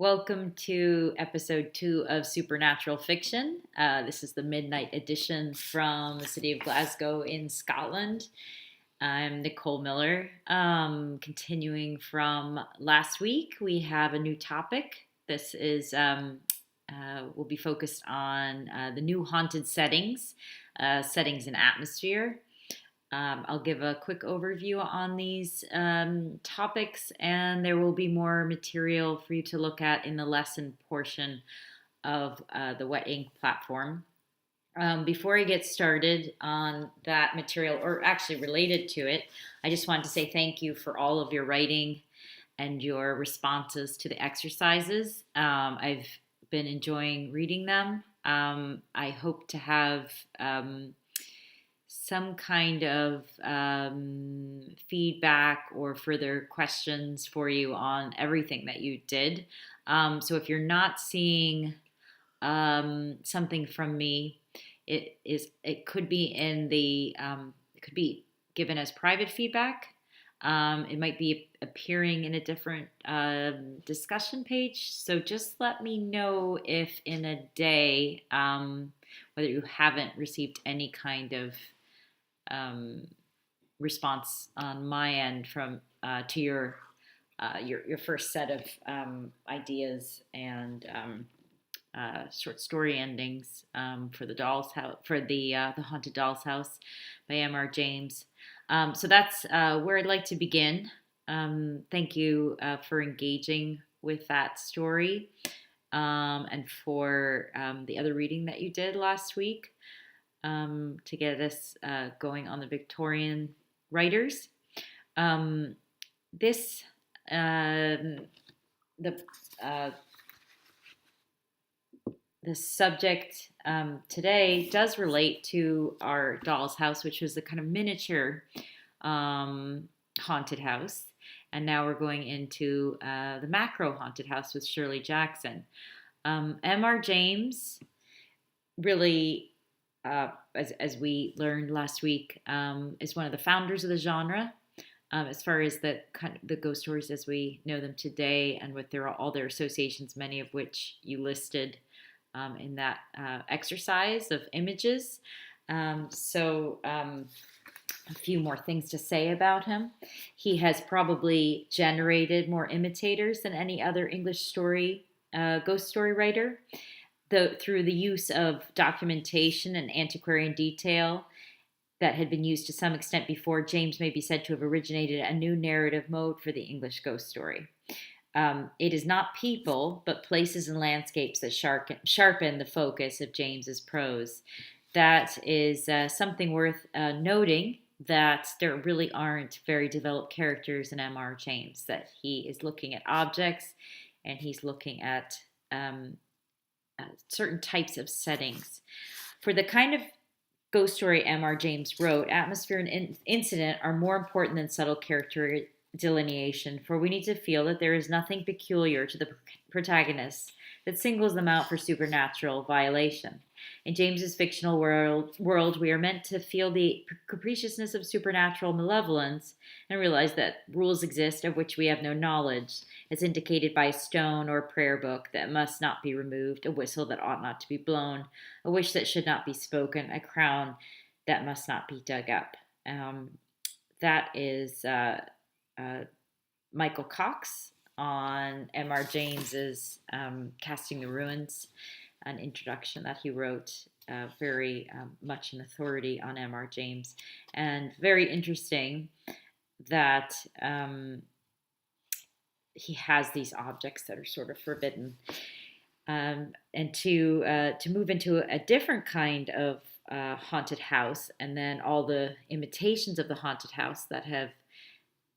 Welcome to episode 2 of Supernatural Fiction. This is the midnight edition from the city of Glasgow in Scotland. I'm Nicole Miller. Continuing from last week, we have a new topic. This is will be focused on the new haunted settings and atmosphere. I'll give a quick overview on these topics, and there will be more material for you to look at in the lesson portion of the Wet Ink platform. Before I get started on that material, or actually related to it, I just want to say thank you for all of your writing and your responses to the exercises. I've been enjoying reading them. I hope to have some kind of feedback or further questions for you on everything that you did. So if you're not seeing something from me, it could be in the it could be given as private feedback. It might be appearing in a different discussion page. So just let me know if in a day whether you haven't received any kind of um, response on my end from to your first set of ideas and short story endings for the Doll's House for the Haunted Doll's House by M.R. James. So that's where I'd like to begin. Thank you for engaging with that story and for the other reading that you did last week to get us going on the Victorian writers. This the the subject today does relate to our doll's house, which was a kind of miniature haunted house. And now we're going into the macro haunted house with Shirley Jackson. M.R. James really, as we learned last week, is one of the founders of the genre. As far as the ghost stories as we know them today, and with all their associations, many of which you listed in that exercise of images. A few more things to say about him. He has probably generated more imitators than any other English ghost story writer. Through the use of documentation and antiquarian detail that had been used to some extent before, James may be said to have originated a new narrative mode for the English ghost story. It is not people, but places and landscapes that sharpen the focus of James's prose. That is something worth noting, that there really aren't very developed characters in M.R. James, that he is looking at objects and he's looking at certain types of settings. For the kind of ghost story M.R. James wrote, atmosphere and incident are more important than subtle character delineation, for we need to feel that there is nothing peculiar to the protagonists that singles them out for supernatural violation. In James's fictional world, we are meant to feel the capriciousness of supernatural malevolence and realize that rules exist of which we have no knowledge, as indicated by a stone or a prayer book that must not be removed, a whistle that ought not to be blown, a wish that should not be spoken, a crown that must not be dug up. That is Michael Cox on M.R. James's Casting the Ruins, an introduction that he wrote, very much an authority on M.R. James. And very interesting that he has these objects that are sort of forbidden. And to move into a different kind of haunted house, and then all the imitations of the haunted house that have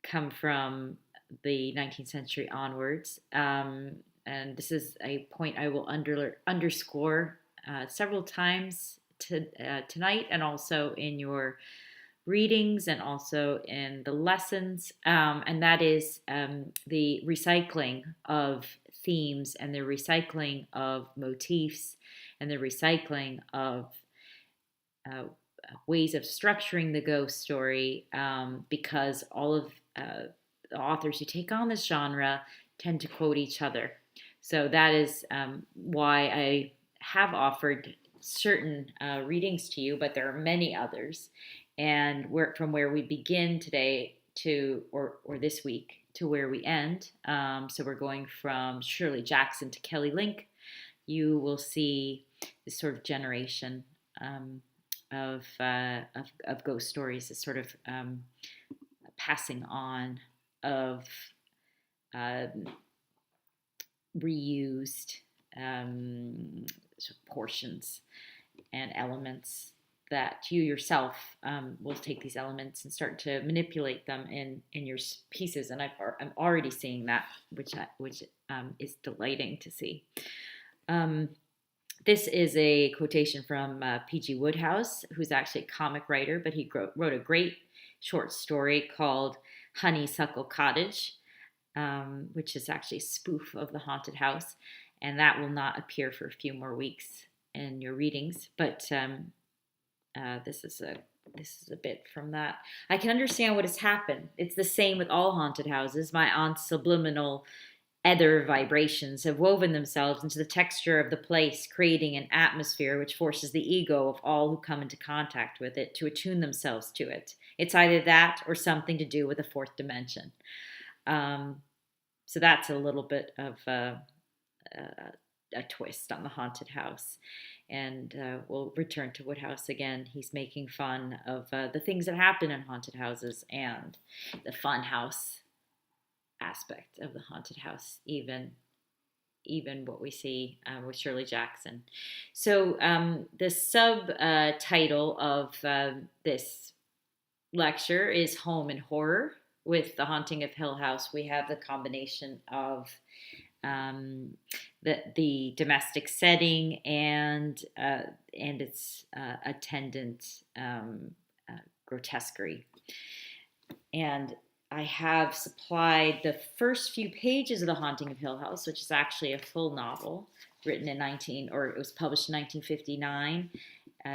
come from the 19th century onwards. And this is a point I will underscore several times tonight, and also in your readings and also in the lessons. And that is the recycling of themes and the recycling of motifs and the recycling of ways of structuring the ghost story, because all of the authors who take on this genre tend to quote each other. So that is why I have offered certain readings to you, but there are many others. And from where we begin today to or this week to where we end. So we're going from Shirley Jackson to Kelly Link. You will see this sort of generation of ghost stories, this sort of passing on of uh, reused portions and elements that you yourself will take these elements and start to manipulate them in your pieces. And I'm already seeing that, which is delighting to see. This is a quotation from P.G. Wodehouse, who's actually a comic writer, but he wrote a great short story called Honeysuckle Cottage, which is actually a spoof of the haunted house. And that will not appear for a few more weeks in your readings. But this is a bit from that. I can understand what has happened. It's the same with all haunted houses. My aunt's subliminal ether vibrations have woven themselves into the texture of the place, creating an atmosphere which forces the ego of all who come into contact with it to attune themselves to it. It's either that or something to do with a fourth dimension. So that's a little bit of a twist on the haunted house. And we'll return to Wodehouse again. He's making fun of the things that happen in haunted houses and the fun house aspect of the haunted house, even what we see with Shirley Jackson. So the subtitle of this lecture is Home and Horror. With The Haunting of Hill House, we have the combination of the domestic setting and its attendant grotesquerie. And I have supplied the first few pages of The Haunting of Hill House, which is actually a full novel written in it was published in 1959.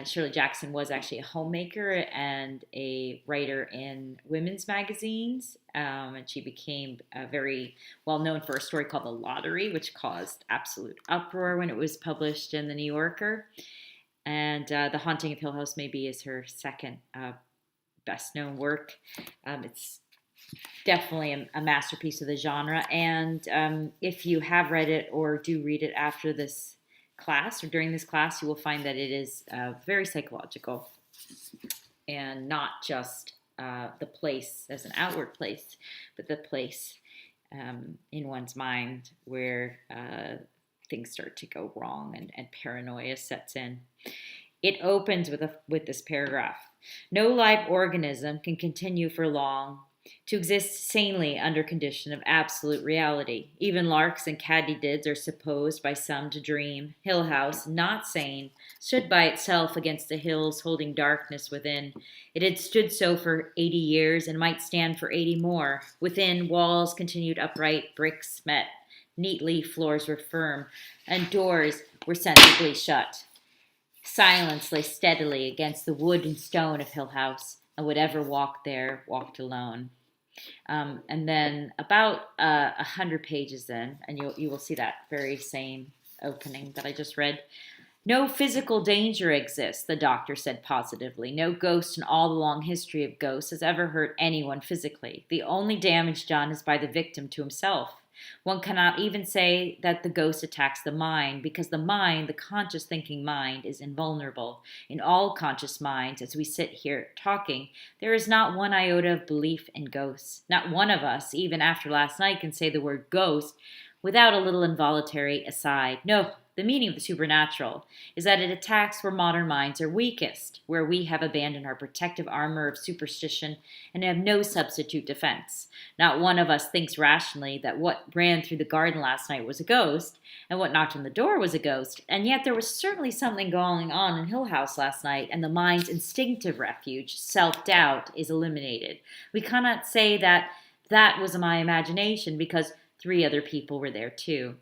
Shirley Jackson was actually a homemaker and a writer in women's magazines, and she became very well known for a story called The Lottery, which caused absolute uproar when it was published in The New Yorker. And The Haunting of Hill House maybe is her second best known work. It's definitely a masterpiece of the genre, and if you have read it or do read it after this class or during this class, you will find that it is very psychological and not just the place as an outward place, but the place in one's mind where things start to go wrong and paranoia sets in. It opens with this paragraph. No live organism can continue for long to exist sanely under condition of absolute reality. Even larks and katydids are supposed by some to dream. Hill House, not sane, stood by itself against the hills, holding darkness within. It had stood so for 80 years and might stand for 80 more. Within, walls continued upright, bricks met neatly, floors were firm, and doors were sensibly shut. Silence lay steadily against the wood and stone of Hill House, and whatever walked there walked alone. And then about 100 pages in, and you will see that very same opening that I just read. No physical danger exists, the doctor said positively. No ghost in all the long history of ghosts has ever hurt anyone physically. The only damage done is by the victim to himself. One cannot even say that the ghost attacks the mind, because the mind, the conscious thinking mind, is invulnerable. In all conscious minds, as we sit here talking, there is not one iota of belief in ghosts. Not one of us, even after last night, can say the word ghost without a little involuntary aside. No, the meaning of the supernatural is that it attacks where modern minds are weakest, where we have abandoned our protective armor of superstition and have no substitute defense. Not one of us thinks rationally that what ran through the garden last night was a ghost, and what knocked on the door was a ghost, and yet there was certainly something going on in Hill House last night, and the mind's instinctive refuge, self-doubt, is eliminated. We cannot say that was my imagination, because 3 other people were there too.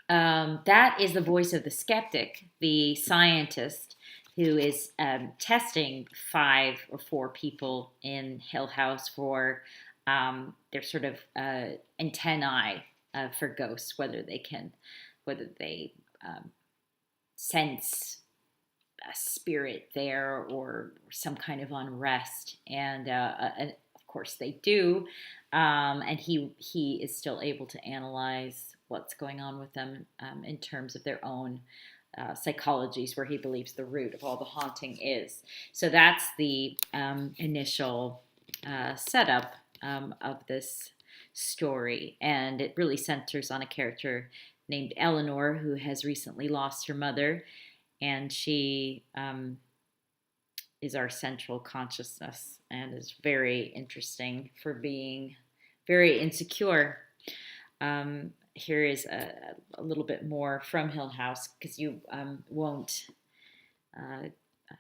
That is the voice of the skeptic, the scientist who is testing 5 or 4 people in Hill House for their sort of antennae for ghosts, whether they sense a spirit there or some kind of unrest, and of course they do. And he is still able to analyze what's going on with them in terms of their own psychologies, where he believes the root of all the haunting is. So that's the initial setup of this story, and it really centers on a character named Eleanor, who has recently lost her mother, and she is our central consciousness and is very interesting for being very insecure. Here is a little bit more from Hill House, because you won't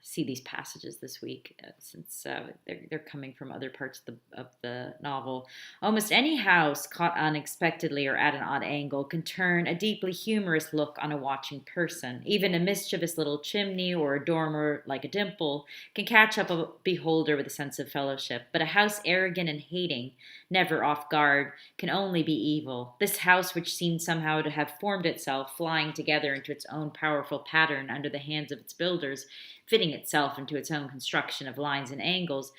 see these passages this week, since they're coming from other parts of the novel. Almost any house caught unexpectedly or at an odd angle can turn a deeply humorous look on a watching person. Even a mischievous little chimney or a dormer like a dimple can catch up a beholder with a sense of fellowship. But a house arrogant and hating, never off guard, can only be evil. This house, which seemed somehow to have formed itself, flying together into its own powerful pattern under the hands of its builders, fitting itself into its own construction of lines and angles,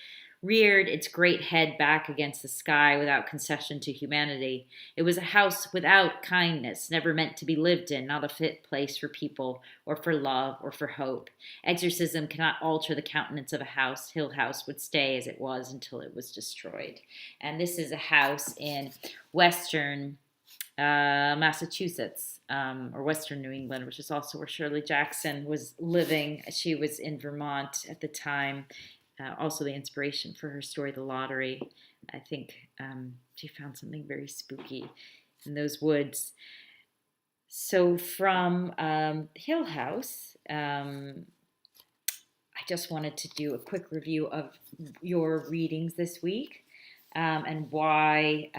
reared its great head back against the sky without concession to humanity. It was a house without kindness, never meant to be lived in, not a fit place for people, or for love, or for hope. Exorcism cannot alter the countenance of a house. Hill House would stay as it was until it was destroyed. And this is a house in western Massachusetts, or Western New England, which is also where Shirley Jackson was living. She was in Vermont at the time. Also the inspiration for her story, The Lottery. I think she found something very spooky in those woods. So from Hill House, I just wanted to do a quick review of your readings this week. And why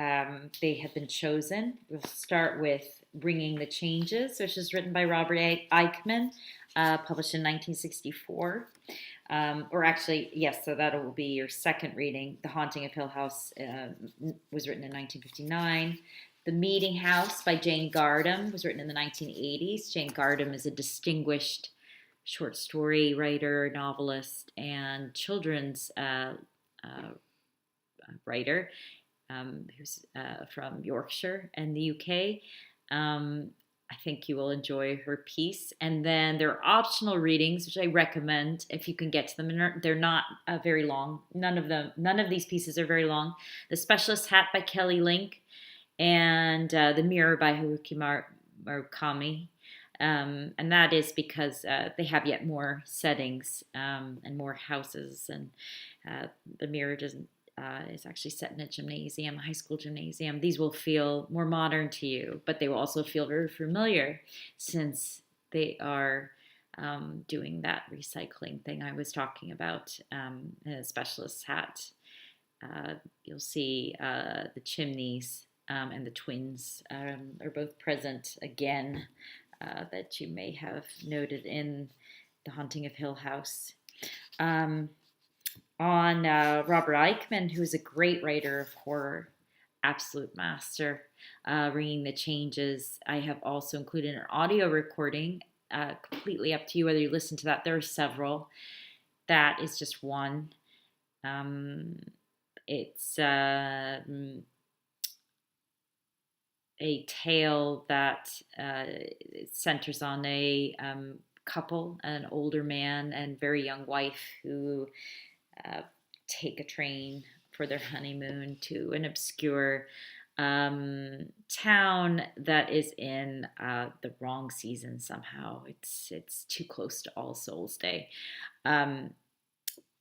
they have been chosen. We'll start with Bringing the Changes, which is written by Robert Aickman, published in 1964. Or actually, yes, so that will be your second reading. The Haunting of Hill House was written in 1959. The Meeting House by Jane Gardam was written in the 1980s. Jane Gardam is a distinguished short story writer, novelist, and children's writer who's from Yorkshire and the UK. I think you will enjoy her piece. And then there are optional readings, which I recommend if you can get to them. They're not very long. None of these pieces are very long. The Specialist Hat by Kelly Link, and The Mirror by Haruki Murakami. And that is because they have yet more settings and more houses. And The Mirror is actually set in a gymnasium, a high school gymnasium. These will feel more modern to you, but they will also feel very familiar, since they are doing that recycling thing I was talking about in A Specialist Hat. You'll see the chimneys and the twins are both present again, that you may have noted in The Haunting of Hill House. On Robert Aickman, who is a great writer of horror, absolute master, Bringing the Changes. I have also included an audio recording, completely up to you whether you listen to that. There are several. That is just one. It's a tale that centers on a couple, an older man and very young wife, who take a train for their honeymoon to an obscure town that is in the wrong season somehow. It's too close to All Souls Day.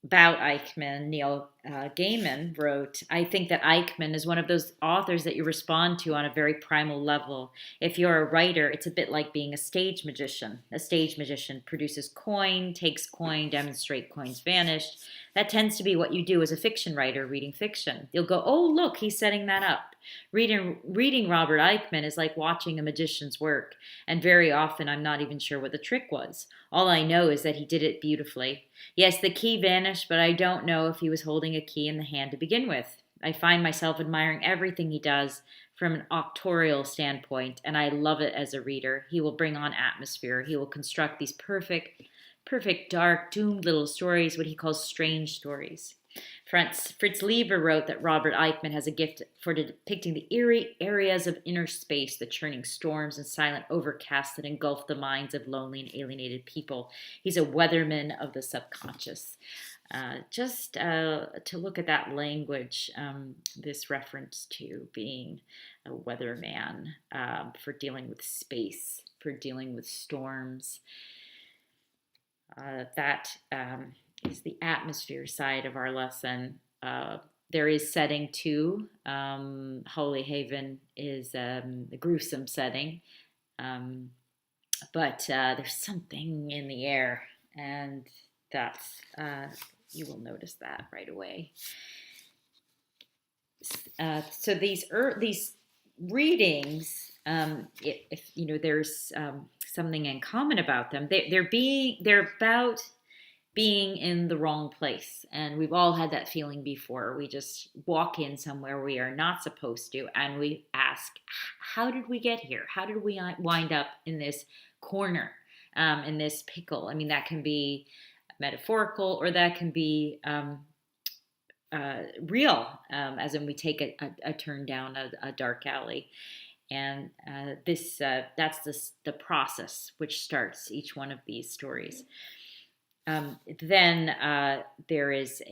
About Aickman, Neil Gaiman wrote, "I think that Aickman is one of those authors that you respond to on a very primal level. If you're a writer, it's a bit like being a stage magician. A stage magician produces coin, takes coin, demonstrates coins vanished. That tends to be what you do as a fiction writer reading fiction. You'll go, oh, look, he's setting that up. Reading Robert Aickman is like watching a magician's work, and very often I'm not even sure what the trick was. All I know is that he did it beautifully. Yes, the key vanished, but I don't know if he was holding a key in the hand to begin with. I find myself admiring everything he does from an auctorial standpoint, and I love it as a reader. He will bring on atmosphere. He will construct these perfect, dark, doomed little stories, what he calls strange stories. Fritz Leiber wrote that Robert Eichmann has a gift for depicting the eerie areas of inner space, the churning storms and silent overcasts that engulf the minds of lonely and alienated people. He's a weatherman of the subconscious. Just to look at that language, this reference to being a weatherman, for dealing with space, for dealing with storms. That is the atmosphere side of our lesson. There is setting too. Holy Haven is a gruesome setting, but there's something in the air, and that's you will notice that right away. So these readings, if you know, there's something in common about them. They're about being in the wrong place, and we've all had that feeling before. We just walk in somewhere we are not supposed to, and we ask, "How did we get here? How did we wind up in this corner, in this pickle?" I mean, that can be metaphorical, or that can be real, as in we take a turn down a dark alley. And that's the process which starts each one of these stories. Then there is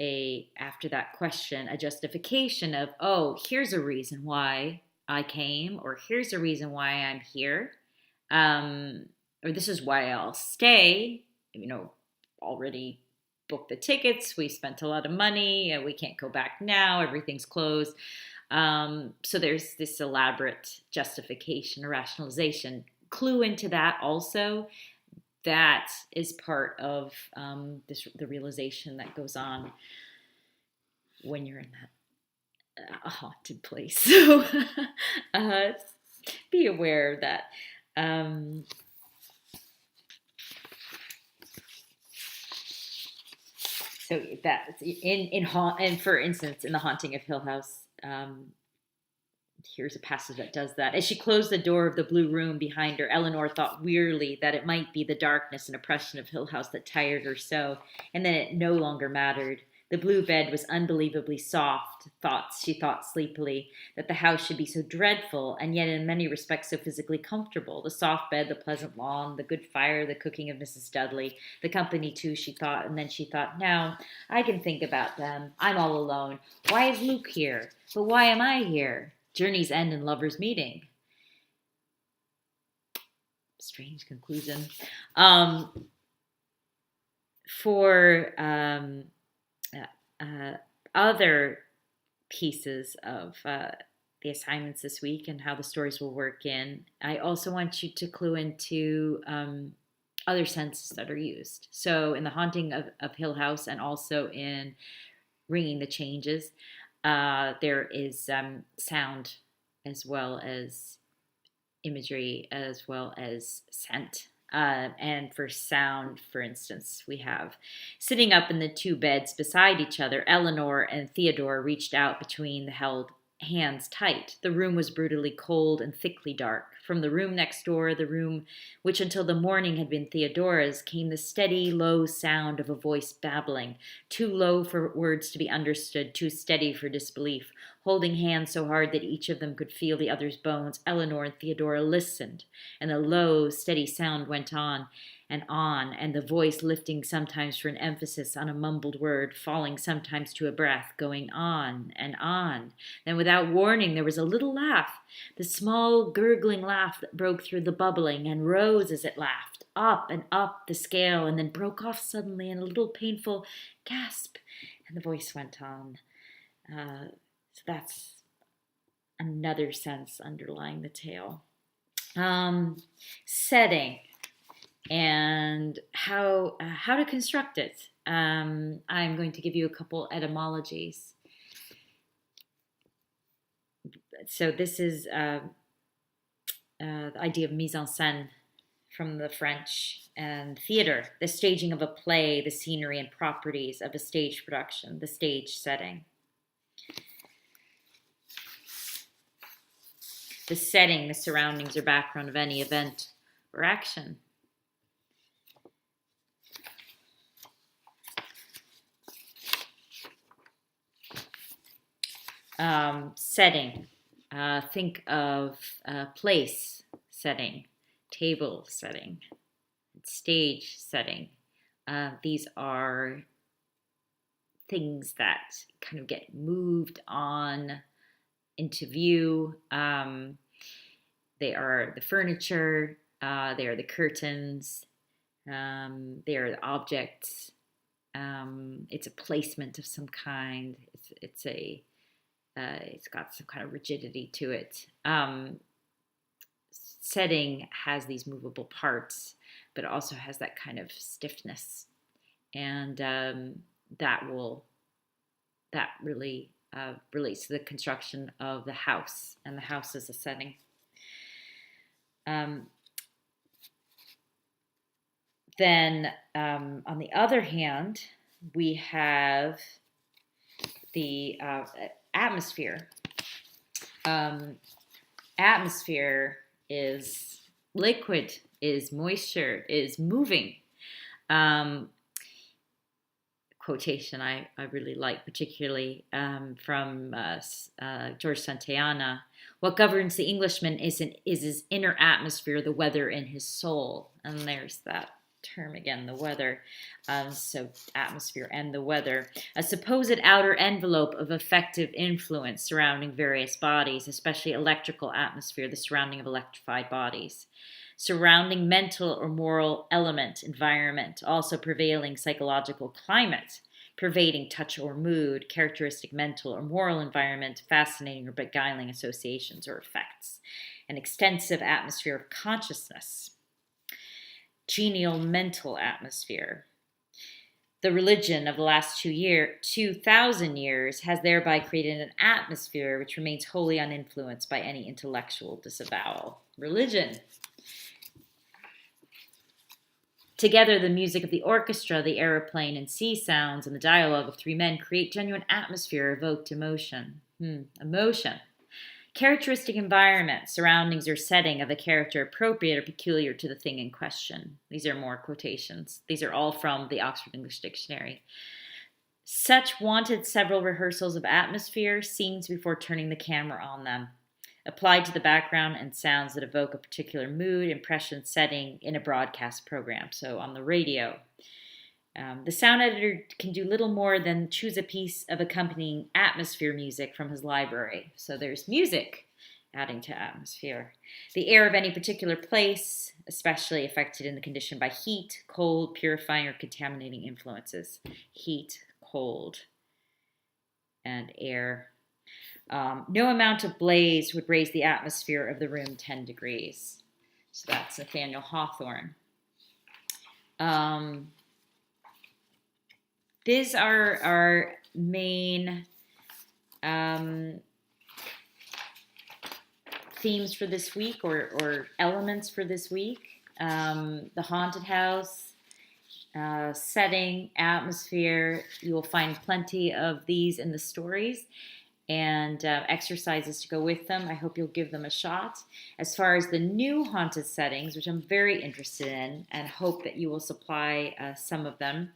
after that question, a justification of, oh, here's a reason why I came, or here's a reason why I'm here, or this is why I'll stay. You know, already booked the tickets, we spent a lot of money, we can't go back now, everything's closed. So there's this elaborate justification or rationalization. Clue into that also. That is part of the realization that goes on when you're in that haunted place. So be aware of that. So that and for instance, in The Haunting of Hill House, here's a passage that does that. As she closed the door of the blue room behind her, Eleanor thought wearily that it might be the darkness and oppression of Hill House that tired her so, and that it no longer mattered. The blue bed was unbelievably soft. She thought sleepily, that the house should be so dreadful, and yet in many respects so physically comfortable. The soft bed, the pleasant lawn, the good fire, the cooking of Mrs. Dudley, the company too, she thought, and then she thought, now, I can think about them. I'm all alone. Why is Luke here? But why am I here? Journeys end in lovers' meeting. Strange conclusion. For other pieces of the assignments this week and how the stories will work in, I also want you to clue into other senses that are used. So in The Haunting of Hill House, and also in Ringing the Changes, there is sound as well as imagery as well as scent. And for sound, for instance, we have sitting up in the two beds beside each other, Eleanor and Theodore reached out between the held hands tight. The room was brutally cold and thickly dark. From the room next door, the room which until the morning had been Theodora's, came the steady, low sound of a voice babbling, too low for words to be understood, too steady for disbelief. Holding hands so hard that each of them could feel the other's bones, Eleanor and Theodora listened, and the low, steady sound went on, and the voice lifting sometimes for an emphasis on a mumbled word, falling sometimes to a breath, going on and on. Then without warning there was a little laugh, the small gurgling laugh that broke through the bubbling and rose as it laughed, up and up the scale, and then broke off suddenly in a little painful gasp, and the voice went on. So that's another sense underlying the tale. Setting and how to construct it. I'm going to give you a couple etymologies. So this is the idea of mise en scène from the French, and theater, the staging of a play, the scenery and properties of a stage production, the stage setting. the setting, the surroundings, or background of any event or action. Setting. Think of place setting, table setting, stage setting. These are things that kind of get moved on into view. They are the furniture, they are the curtains, they are the objects. It's a placement of some kind. It's got some kind of rigidity to it. Setting has these movable parts, but it also has that kind of stiffness, and that really relates to the construction of the house, and the house is a setting. Then, on the other hand, we have the atmosphere. Atmosphere is liquid, is moisture, is moving. Quotation I really like, particularly from George Santayana. What governs the Englishman is his inner atmosphere, the weather in his soul. And there's that term again, the weather. So atmosphere and the weather. A supposed outer envelope of effective influence surrounding various bodies, especially electrical atmosphere, the surrounding of electrified bodies. Surrounding mental or moral element, environment, also prevailing psychological climate, pervading touch or mood, characteristic mental or moral environment, fascinating or beguiling associations or effects. An extensive atmosphere of consciousness. Genial mental atmosphere. The religion of the last 2,000 years has thereby created an atmosphere which remains wholly uninfluenced by any intellectual disavowal. Religion. Together, the music of the orchestra, the aeroplane and sea sounds, and the dialogue of three men create genuine atmosphere, evoked emotion. Emotion. Characteristic environment, surroundings or setting of a character appropriate or peculiar to the thing in question. These are more quotations. These are all from the Oxford English Dictionary. Such wanted several rehearsals of atmosphere, scenes before turning the camera on them, applied to the background and sounds that evoke a particular mood, impression, setting in a broadcast program, so on the radio. The sound editor can do little more than choose a piece of accompanying atmosphere music from his library. So there's music adding to atmosphere. The air of any particular place, especially affected in the condition by heat, cold, purifying, or contaminating influences. Heat, cold, and air. No amount of blaze would raise the atmosphere of the room 10 degrees. So that's Nathaniel Hawthorne. These are our main themes for this week, or elements for this week. The haunted house, setting, atmosphere. You will find plenty of these in the stories, and exercises to go with them. I hope you'll give them a shot. As far as the new haunted settings, which I'm very interested in, and hope that you will supply some of them,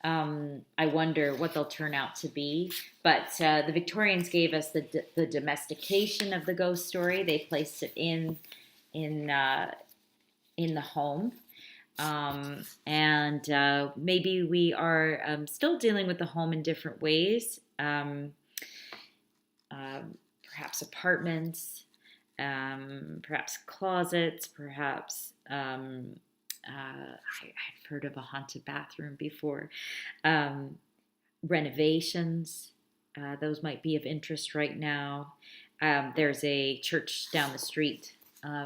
I wonder what they'll turn out to be. But the Victorians gave us the domestication of the ghost story. They placed it in the home. And maybe we are still dealing with the home in different ways. Perhaps apartments, perhaps closets, perhaps I've heard of a haunted bathroom before. Renovations, those might be of interest right now. There's a church down the street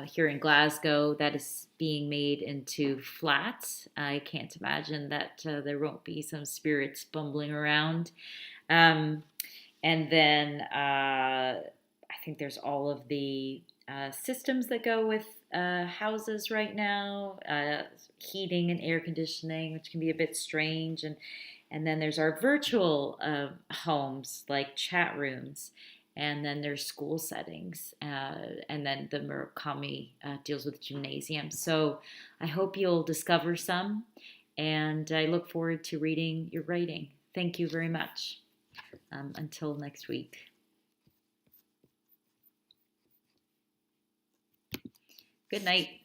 here in Glasgow that is being made into flats. I can't imagine that there won't be some spirits bumbling around. And then I think there's all of the systems that go with houses right now, heating and air conditioning, which can be a bit strange. And then there's our virtual homes, like chat rooms. and then there's school settings, and then the Murakami deals with gymnasiums. So I hope you'll discover some, and I look forward to reading your writing. Thank you very much. Until next week. Good night.